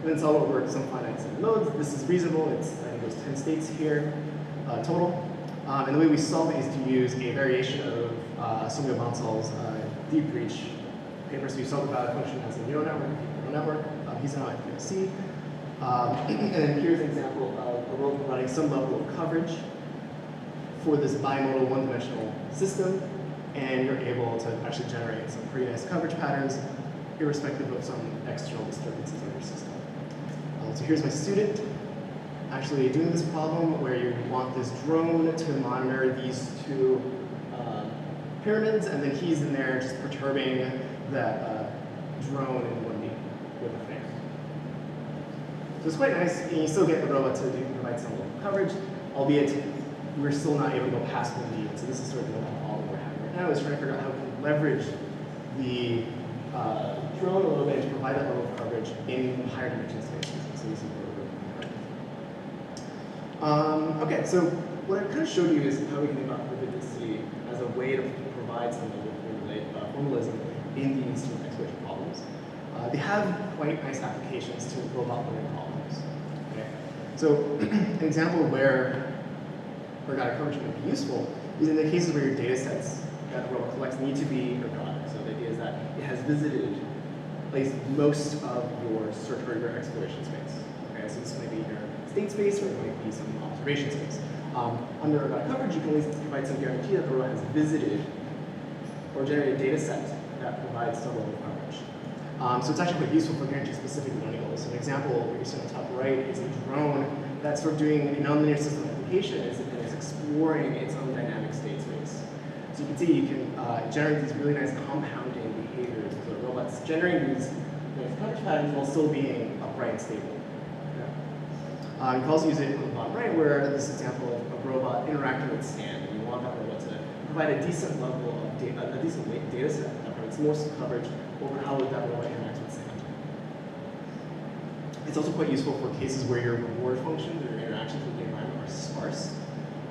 And then saw what works, some finite set of modes. This is reasonable. It's, I think there's 10 states here total. And the way we solve it is to use a variation of Samuel Bonsal's deep reach paper. So you solve the value function as a neural network. He's now at UofT. And then here's an example of a robot providing some level of coverage for this bimodal one-dimensional system, and you're able to actually generate some pretty nice coverage patterns, irrespective of some external disturbances in your system. So here's my student actually doing this problem where you want this drone to monitor these two pyramids, and then he's in there just perturbing that drone in 1D with a fan. So it's quite nice, and you still get the robot to provide some level of coverage, albeit we're still not able to go past 1D. So this is sort of the problem we're having right now, is trying to figure out how we can leverage the drone a little bit to provide that level of coverage in higher dimension spaces. So this is where we're going. Okay, so what I kind of showed you is how we can think about repeaticity as a way to provide some level of formalism in these sort of exploration problems. They have quite nice applications to robot learning problems. Okay? So an example where ergodic coverage can be useful is in the cases where your data sets that the robot collects need to be ergodic. So the idea is that it has visited at least most of your search or your exploration space. Okay, so this might be your state space, or it might be some observation space. Under ergodic coverage, you can at least provide some guarantee that the robot has visited or generated a data set that provides some level of coverage. So it's actually quite useful for guarantee-specific learning goals. So an example that you see on the top right is a drone that's sort of doing a nonlinear system application and is exploring its own dynamic state space. So you can see you can generate these really nice compounding behaviors. So the robot's generating these nice coverage patterns while still being upright and stable. You can also use it on the bottom right, where this example of a robot interacting with sand. And you want that robot to provide a decent level of data, a decent data set that provides more coverage over how that robot interacts with sand. It's also quite useful for cases where your reward functions or your interactions with the environment are sparse.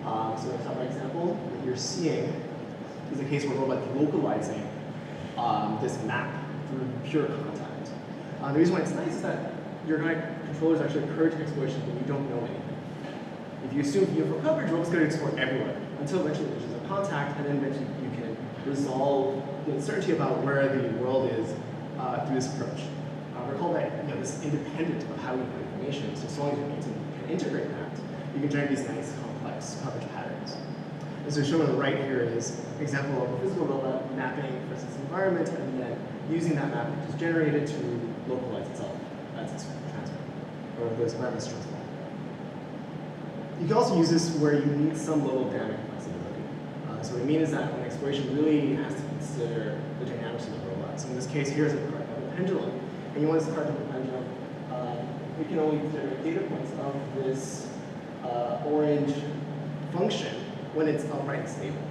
So in the top right example, what you're seeing is a case where a robot is localizing this map through pure contact. The reason why it's nice is that your controllers actually encourage exploration when you don't know anything. If you assume you have coverage, robots going to explore everywhere until eventually there's a contact, and then eventually you can resolve the uncertainty about where the world is through this approach. Recall that this is independent of how you put information, so as long as you can integrate that, you can generate these nice complex coverage patterns. And so shown on the right here is an example of a physical robot mapping for its environment, and then using that map which is generated to localize itself as its transfer, or those environments transform. You can also use this where you need some level of dynamic flexibility. So what I mean is that when exploration really has to consider the dynamics of the robot. So in this case, here's a pendulum, and you want to start with the pendulum. We can only generate data points of this orange function when it's upright and stable.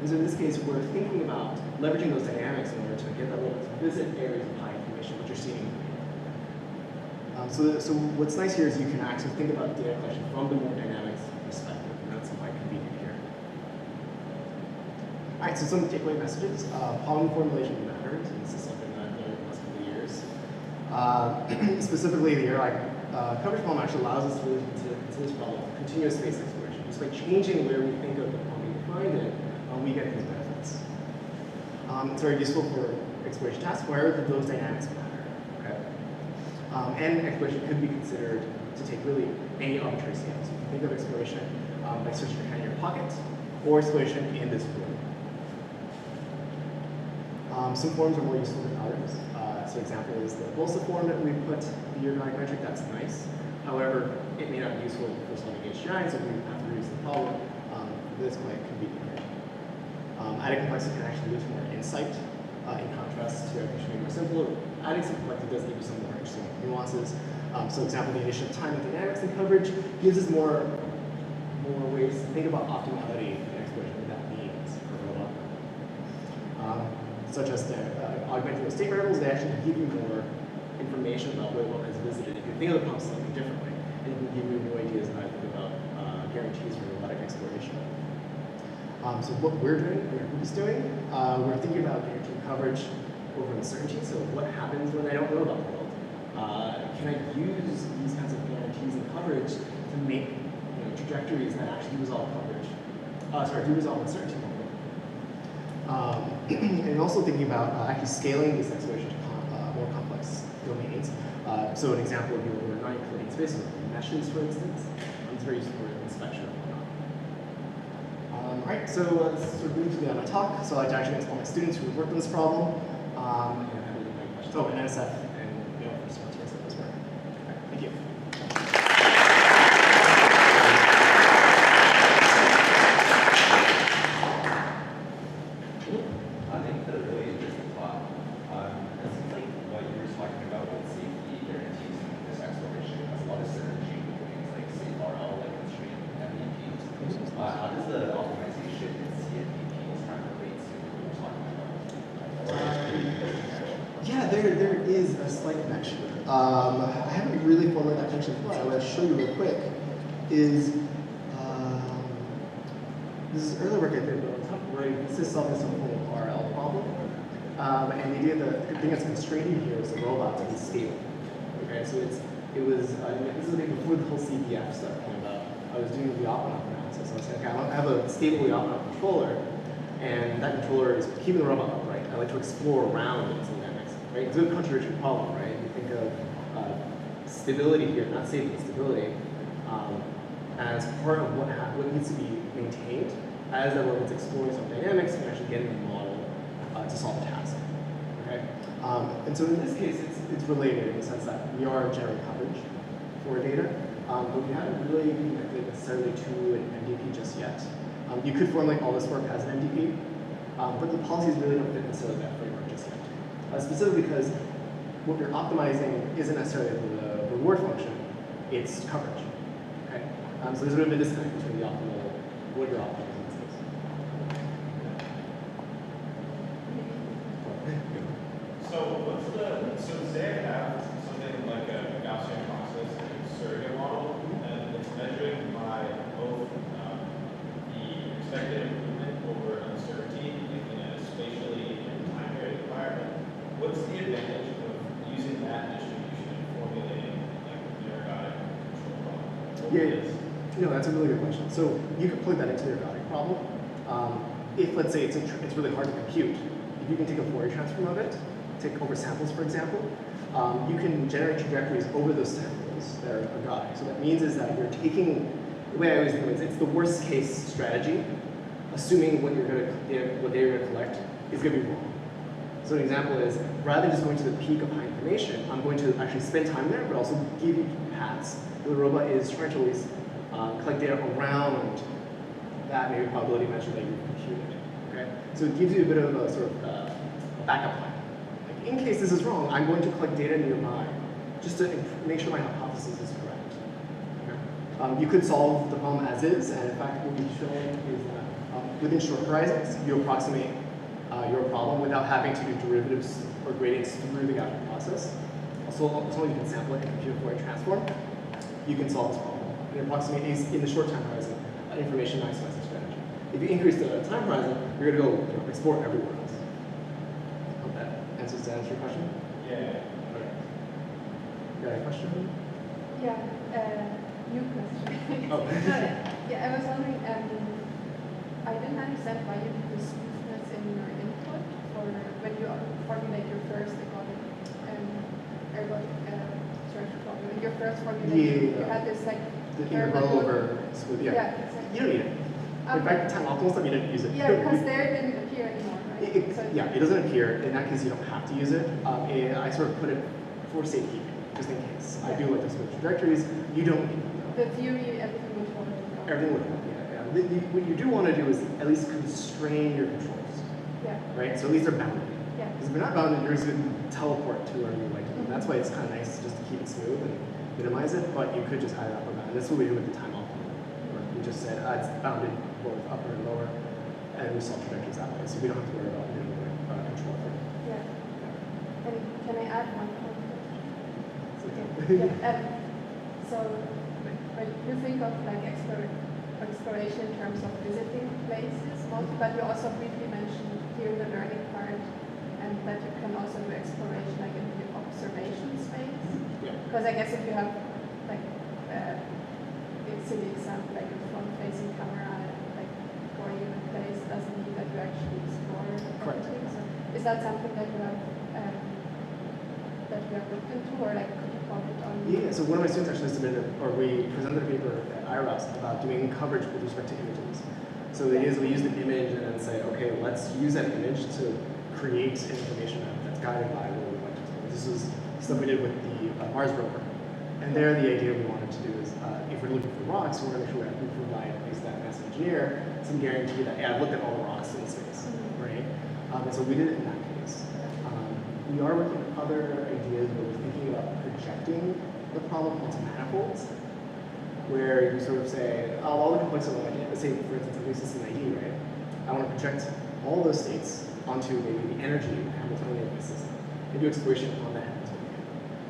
And so in this case, we're thinking about leveraging those dynamics in order to get that robot to visit areas of high information, which you're seeing. So what's nice here is you can actually think about data collection from the more dynamics perspective, and that's quite convenient here. All right, so some takeaway messages. Problem formulation matters, and this is something that I've learned in the last couple of years. Specifically, the Ergodic coverage problem actually allows us to really consider this problem of continuous space exploration. Just by changing where we think of the problem we defined it, we get these benefits. It's very useful for exploration tasks where those dynamics matter. Okay? And exploration could be considered to take really any arbitrary scale. So you can think of exploration by searching your hand in your pocket, or exploration in this room. Some forms are more useful than others. So example is the Bolsa form that we put the ergodic metric. That's nice. However, it may not be useful for solving HGI, so we have to reduce the problem. This quite convenient here. Adding complexity can actually lead to more insight in contrast to actually being more simple. Adding some complexity does give you some more interesting nuances. So example, the addition of time and dynamics and coverage gives us more ways to think about optimality in exploration, what that means for a robot. Such as the augmenting the state variables, they actually give you more information about what a robot has visited. If you think of the problem slightly differently, and it can give you new ideas about how to think about guarantees for robotic exploration. So what we're doing, what our group is doing, we're thinking about guaranteeing coverage over uncertainty. So what happens when I don't know about the world? Can I use these kinds of guarantees and coverage to make trajectories that actually do resolve coverage? Do resolve uncertainty. And also thinking about actually scaling these explorations to more complex domains. So an example would be when we're not including spaces, meshes, for instance. It's very useful for inspection and whatnot. All right, so this is sort of briefly on my talk. So I'd like to actually explain my students who have worked on this problem. And have any questions. Oh, and NSF and Yale University as well. Thank you. There is a slight connection. I haven't really formulated that connection before. What I'll show you real quick is this is earlier work I did, right? This is solving some form of RL problem. And the idea that the thing that's constraining here is the robot to be stable. Okay, so this is like before the whole CPF stuff came about. I was doing the op-and-op analysis. I was saying, okay, I have a stable op-and-op controller, and that controller is keeping the robot upright. I like to explore around it. Right? It's a good contradictory problem, right? You think of stability here, not safety, stability, as part of what needs to be maintained as that robot's exploring some dynamics and actually getting the model to solve a task. Okay? And so in this case, it's related in the sense that we are generating coverage for data, but we haven't really connected necessarily to an MDP just yet. You could formulate all this work as an MDP, but the policies really don't fit necessarily that framework just yet. Specifically because what you're optimizing isn't necessarily the reward function, it's coverage. Okay? So there's a bit of a disconnect between the optimal, what you're optimizing in this case. So say I have something like a Gaussian process, like a surrogate model, and it's measuring both the expected improvement over uncertainty in a spatially and time-varied environment. What's the advantage of using that distribution and formulating like the ergodic control problem? That's a really good question. So you could plug that into the ergodic problem. If, let's say, it's really hard to compute, if you can take a Fourier transform of it, take over samples, for example, you can generate trajectories over those samples that are ergodic. So that means is that you're taking, the way I always think of it is it's the worst case strategy, assuming what data you're going to collect is going to be wrong. So an example is, rather than just going to the peak of high information, I'm going to actually spend time there, but also give you paths where the robot is trying to always collect data around that maybe probability measure that you've computed. Okay? So it gives you a bit of a sort of backup plan. Like, in case this is wrong, I'm going to collect data nearby just to make sure my hypothesis is correct. Okay? You could solve the problem as is, and in fact, what we've shown is that within short horizons, you approximate your problem without having to do derivatives or gradients through the Gaussian process. Also, you can sample it and compute a Fourier transform. You can solve this problem and approximate in the short time horizon information maximizing strategy. If you increase the time horizon, you're going to go explore everywhere else. Hope that answers your question. Yeah. Okay. You got a question? Yeah, new question. Oh. Yeah, I was wondering. I didn't understand why you do smoothness in your input for when you formulate your first ergodic structure problem. Your first formulation, you had this like the rollover smooth. Yeah. Exactly. You don't need it. In fact, time optimal stuff, you didn't use it. Yeah, because there it didn't appear anymore, right? It doesn't appear. In that case, you don't have to use it. I sort of put it for safekeeping, just in case. I do like to smooth trajectories. You don't need it. The theory, everything would hold. Everything would hold, yeah. What you do want to do is at least constrain your controls. Yeah. Right? So at least they're bounded. Yeah. Because if they're not bounded, you're just going to teleport to wherever you like to. That's why it's kind of nice just to keep it smooth and minimize it, but you could just hide it up or down. And that's what we do with the time optimal. We just said it's bounded both upper and lower, and we solve trajectories that way. So we don't have to worry about doing control for it. Yeah. And can I add one more question? Okay. So when you think of like exploration in terms of visiting places mostly, but you also briefly mentioned here the learning part, and that you can also do exploration like in the observation space. Because I guess if you have like it's an example like a front-facing camera, like going in a place doesn't mean that you actually explore everything. So is that something that you have looked into, or like could you comment on? Yeah, so one of my students actually submitted, or we presented a paper at IROS about doing coverage with respect to images. So the idea is we use the image and then say, okay, let's use that image to create information that's guided by what we want to do. This is stuff we did with the Mars rover. And there the idea we wanted to do is, if we're looking for rocks, we want to make sure that we provide, at least that massive engineer, some guarantee that, yeah, I've looked at all the rocks in space, right? And so we did it in that case. We are working on other ideas where we're thinking about projecting the problem onto manifolds, where you sort of say, oh, all the complexity of let's say, for instance, a new system ID, right? I want to project all those states onto maybe the energy Hamiltonian of my system and do exploration on that Hamiltonian,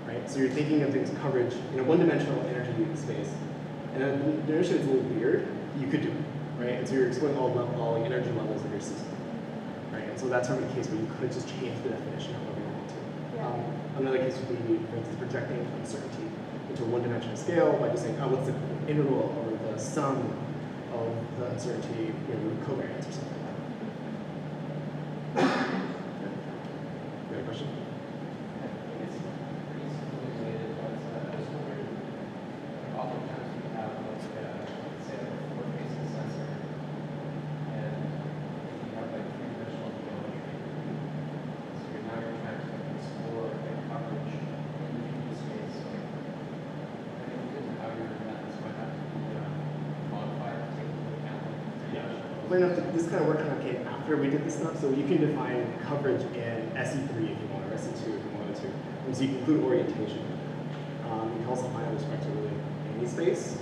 right? So you're thinking of things coverage in a one-dimensional energy space, and then initially it's a little weird, you could do it, right? And so you're exploring all the energy levels of your system, right? And so that's sort of a case where you could just change the definition of what you want to. Another case would be, for instance, projecting uncertainty into a one-dimensional scale by just saying, oh, what's the integral or the sum of the uncertainty, with covariance or something like that. You have a question? This kind of work kind of came after we did this stuff, so you can define coverage in SE3 if you want, or SE2 if you wanted to. And so you can include orientation. You can also find out respect to really any space.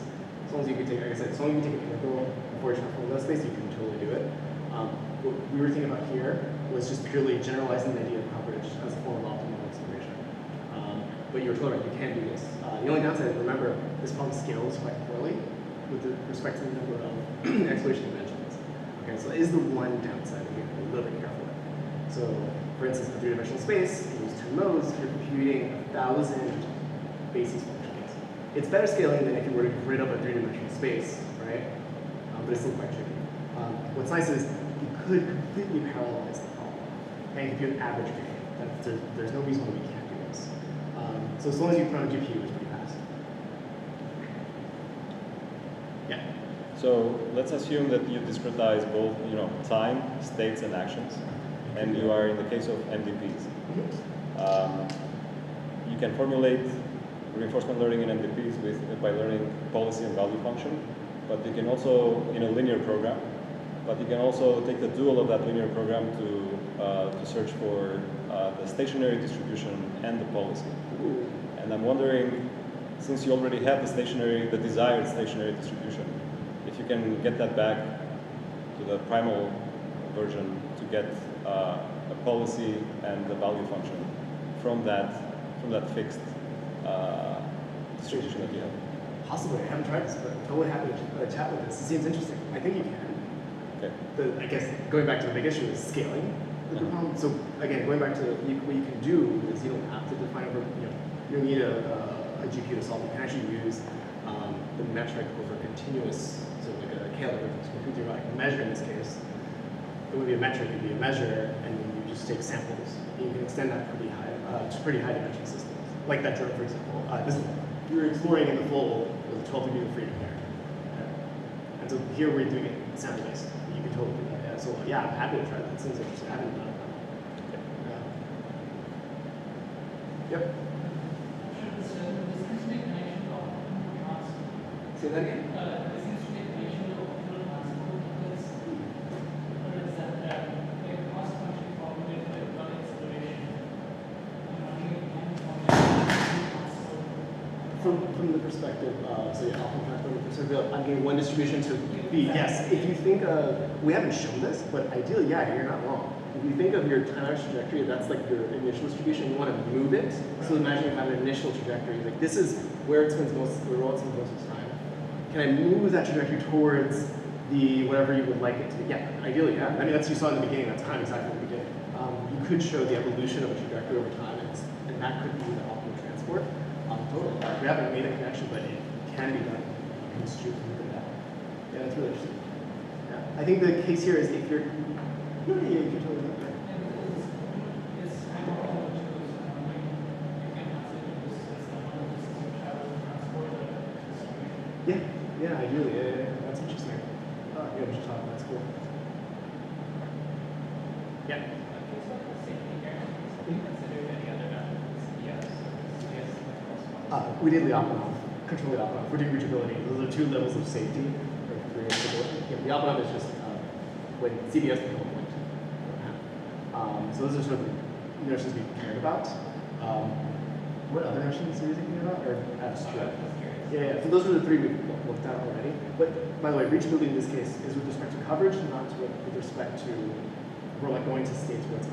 As long as you can take, like I said, as long as you can take an integral before you transform that space, you can totally do it. What we were thinking about here was just purely generalizing the idea of coverage as a form of optimal exploration. But you're totally right, you can do this. The only downside is, remember, this problem scales quite poorly with respect to the number of exploration dimensions. Okay, so it is the one downside that you have to be a little bit careful with. So, for instance, in a three-dimensional space, you use 2 nodes, you're computing 1,000 basis functions. It's better scaling than if you were to grid up a three-dimensional space, right? But it's still quite tricky. What's nice is you could completely parallelize the problem and compute an average gain. There's no reason why we can't do this. So as long as you put on a GPU, it's pretty fast. Yeah. So let's assume that you discretize both, time, states, and actions, and you are in the case of MDPs. You can formulate reinforcement learning in MDPs by learning policy and value function, but you can also, in a linear program, but you can also take the dual of that linear program to search for the stationary distribution and the policy. And I'm wondering, since you already have the desired stationary distribution, if you can get that back to the primal version to get a policy and the value function from that fixed distribution that you have. Possibly. I haven't tried this, but I'm totally happy to chat with this. It seems interesting. I think you can. Okay. I guess going back to the big issue is scaling the problem. So again, going back to what you can do is you don't have to define you don't need a GPU to solve it. You can actually use the metric over continuous, so like a K-level computer, like a measure in this case. It would be a metric, it would be a measure, and you just take samples. You can extend that pretty high, to pretty high dimension systems. Like that drone, for example. You're exploring in the fold with 12 degrees of freedom there. Okay. And so here we're doing it sample-based. You can totally do that. Yeah. So yeah, I'm happy to try that. It seems interesting. I haven't done it. Yeah. Yep. Say that again? From the perspective of, so yeah, from the perspective of, I'm getting one distribution to be, yes, if you think of, we haven't shown this, but ideally, yeah, you're not wrong. If you think of your time-axis trajectory, that's like your initial distribution, you want to move it. So imagine you have an initial trajectory, like this is where it spends where the robot spends most of its time. can I move that trajectory towards the whatever you would like it to be? Yeah, ideally, yeah. I mean, that's you saw in the beginning. That's kind of exactly what we did. You could show the evolution of a trajectory over time, and that could be the optimal transport. Totally. We haven't made a connection, but it can be done. You can just shoot through that. Yeah, that's really interesting. Yeah. I think the case here is if you're, no, yeah, you can totally do that. Yeah, yeah, ideally, yeah, that's interesting. Yeah, we should talk. That's cool. Yeah. We did the optimum, control the optimum. We're doing reachability. Those are two levels of safety for reachability. Yeah, the optimum is just when CBS can hold point. So those are sort of the notions we cared about. What other notions are you thinking about? Or abstract? Yeah, so those are the three we've looked at already. But by the way, reachability in this case is with respect to coverage, not with respect to we're like going to states where it's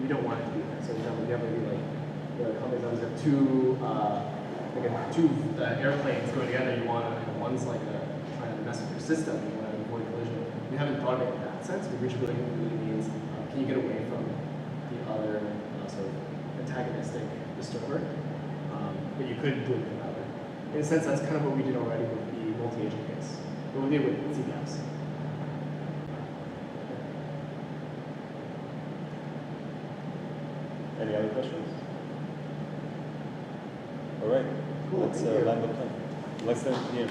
we don't want it to be there. So we have maybe like the companies always have two airplanes going together. You want to, one's like trying to mess with your system. You want to avoid collision. We haven't thought of it in that sense. But reachability really means can you get away from the other sort of antagonistic disturber? But you could do it with another. In a sense, that's kind of what we did already with the multi-agent case. What we did with CBS. Any other questions? All right. Cool. Let's land the plane. Let's start here.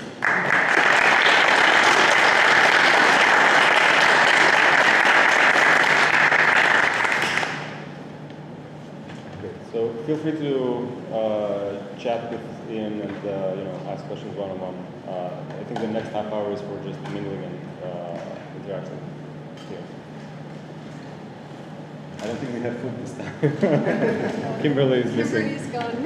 Okay. So feel free to chat with Ian and ask questions one-on-one. I think the next half hour is for just mingling and interaction here. I don't think we have food this time. Kimberly is missing. Kimberly's gone.